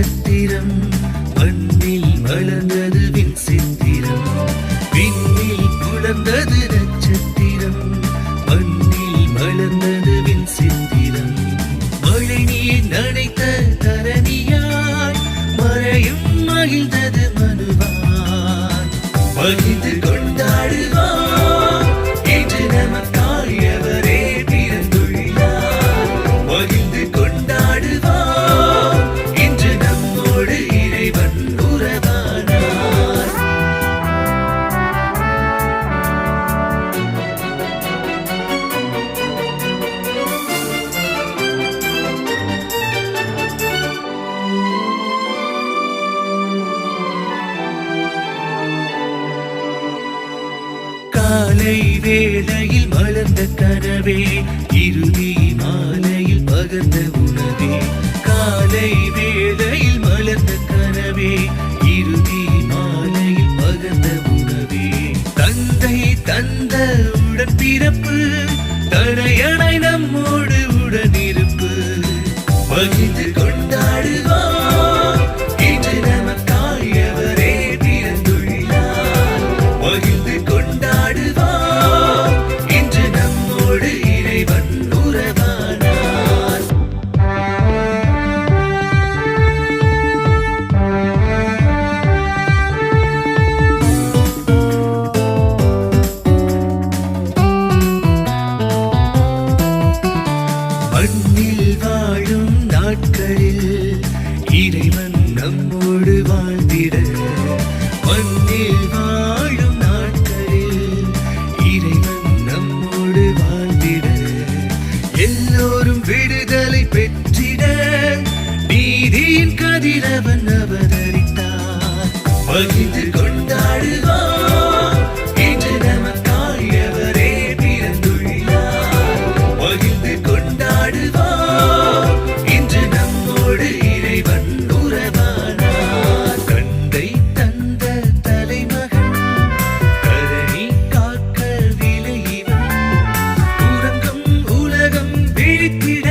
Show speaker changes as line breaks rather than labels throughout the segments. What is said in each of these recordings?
நட்சத்திரம் மண்ணில் மலர்ந்தது விண் சித்திரம் விண்ணில் புலர்ந்தது நட்சத்திரம் மண்ணில் மலர்ந்தது விண் சித்திரம் மழை நீர் நனைத்த தரணியாய் மழையும் மகிழ்ந்தது மனுவான் மகிழ்ந்து கொண்டாடுவான் என்று நமக்காயவரே பிறந்துள்ளார் மகிழ்ந்து கொண்டாடுவான் என்று நம்மோடு இறைவன் உறவானார். காலை வேளையில் மலர்ந்த கனவே இறுதி மாலையில் பகர்ந்த உணவே காலை வேளையில் மலர்ந்த கனவே இறுதி மாலையில் பகர்ந்த உணவே தந்தை தந்த உடன் பிறப்பு தனையணை நம்மோடு உடனிருப்பு மகிழ்ந்து கொண்டாடுவான் இன்று நமக்காயவரே பிறந்துள்ளார் மகிழ்ந்து கொண்டாடுவான் இன்று நம்மோடு இறைவன் உறவானார். மண்ணில் வாழும் நாட்களில் இறைவன் நம்மோடு வாழ்ந்திட மண்ணில் வாழும் நாட்களில் இறைவன் நம்மோடு வாழ்ந்திட எல்லோரும் விடுதலை பெற்றிட நீதியின் கதிரவன் அவதரித்தார் மகிழ்ந்து கொண்டாடுவான் இன்று நமக்காயவரே பிறந்துள்ளார் மகிழ்ந்து கொண்டாடுவான் இன்று நம்மோடு இறைவன் உறவானார். தந்தை தந்த தலைமகன் தரணி காக்க விலையிவன் உறங்கும் உலகம் விழித்திட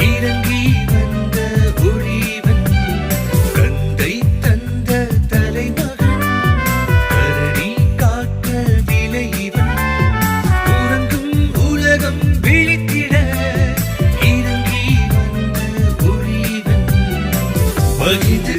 இறங்கி வந்த ஒளிவன் தந்தை தந்த தலைமகன் தரணி காக்க விலையிவன் உறங்கும் உலகம் விழித்திட இறங்கி வந்த ஒளிவன் மகிழ்ந்து